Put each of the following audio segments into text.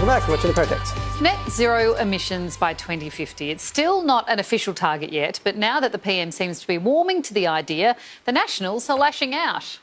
Welcome back to Watching the Project. Net zero emissions by 2050. It's still not an official target yet, but now that the PM seems to be warming to the idea, the Nationals are lashing out.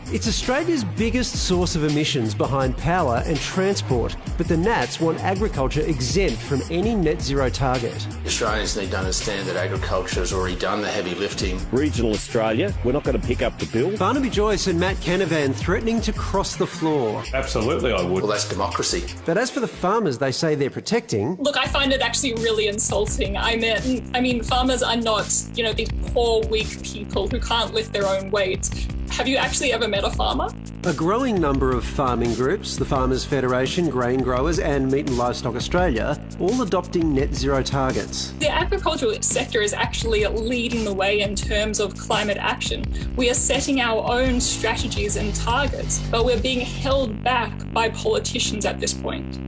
It's Australia's biggest source of emissions behind power and transport, but the Nats want agriculture exempt from any net zero target. Australians need to understand that agriculture has already done the heavy lifting. Regional Australia, we're not going to pick up the bill. Barnaby Joyce and Matt Canavan threatening to cross the floor. Absolutely, I would. Well, that's democracy. But as for the farmers they say they're protecting... Look, I find it actually really insulting. I mean, farmers are not, these poor, weak people who can't lift their own weight. Have you actually ever met a farmer? A growing number of farming groups, the Farmers Federation, Grain Growers and Meat and Livestock Australia, all adopting net zero targets. The agricultural sector is actually leading the way in terms of climate action. We are setting our own strategies and targets, but we're being held back by politicians at this point.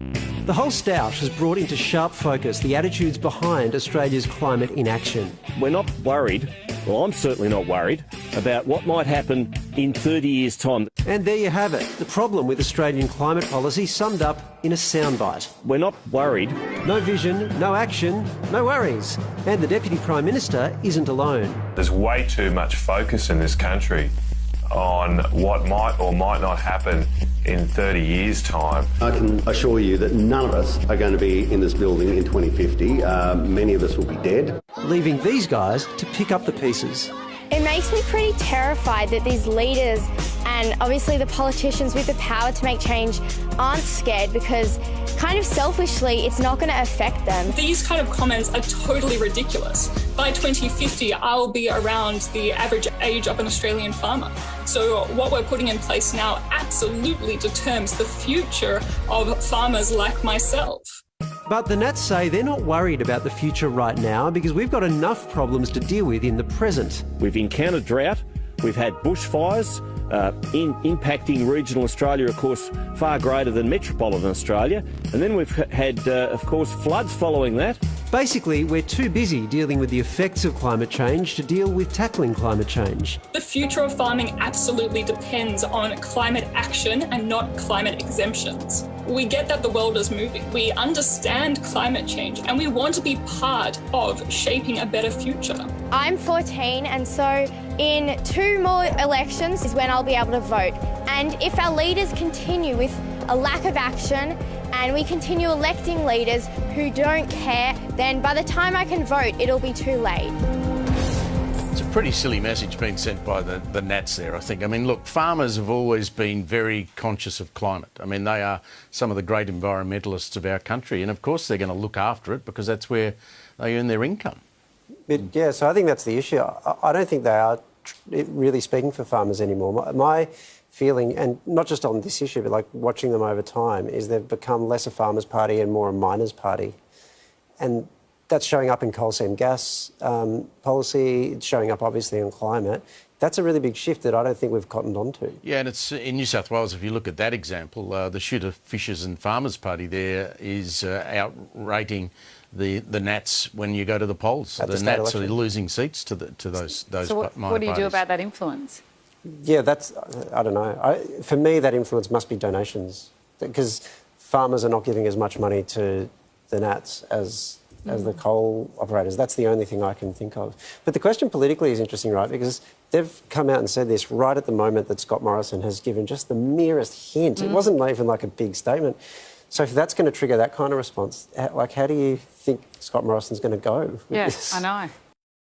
The whole stoush has brought into sharp focus the attitudes behind Australia's climate inaction. We're not worried, well, I'm certainly not worried, about what might happen in 30 years' time. And there you have it, the problem with Australian climate policy summed up in a soundbite. We're not worried. No vision, no action, no worries. And the Deputy Prime Minister isn't alone. There's way too much focus in this country on what might or might not happen in 30 years' time. I can assure you that none of us are going to be in this building in 2050. Many of us will be dead. Leaving these guys to pick up the pieces. It makes me pretty terrified that these leaders and obviously the politicians with the power to make change aren't scared, because kind of selfishly it's not going to affect them. These kind of comments are totally ridiculous. By 2050, I'll be around the average age of an Australian farmer. So what we're putting in place now absolutely determines the future of farmers like myself. But the Nats say they're not worried about the future right now because we've got enough problems to deal with in the present. We've encountered drought, we've had bushfires, impacting regional Australia, of course, far greater than metropolitan Australia. And then we've had, of course, floods following that. Basically, we're too busy dealing with the effects of climate change to deal with tackling climate change. The future of farming absolutely depends on climate action and not climate exemptions. We get that the world is moving. We understand climate change and we want to be part of shaping a better future. I'm 14, and so in 2 more elections is when I'll be able to vote. And if our leaders continue with a lack of action and we continue electing leaders who don't care, then by the time I can vote, it'll be too late. It's a pretty silly message being sent by the Nats there, I think. I mean, look, farmers have always been very conscious of climate. I mean, they are some of the great environmentalists of our country, and of course they're going to look after it because that's where they earn their income. But, yeah, so I think that's the issue. I don't think they are really speaking for farmers anymore. My feeling, and not just on this issue, but like watching them over time, is they've become less a farmers' party and more a miners' party. And that's showing up in coal seam gas policy, it's showing up obviously in climate. That's a really big shift that I don't think we've cottoned onto. Yeah, and it's in New South Wales, if you look at that example, the Shooter Fishers and Farmers Party there is outrating the Nats when you go to the polls. The Nats are losing seats to those So what do you do about that influence? Yeah, I don't know. For me, that influence must be donations, because farmers are not giving as much money to the Nats as the coal operators. That's the only thing I can think of. But the question politically is interesting, right? Because they've come out and said this right at the moment that Scott Morrison has given just the merest hint. It wasn't even like a big statement. So if that's going to trigger that kind of response, like, how do you think Scott Morrison's going to go with this? I know.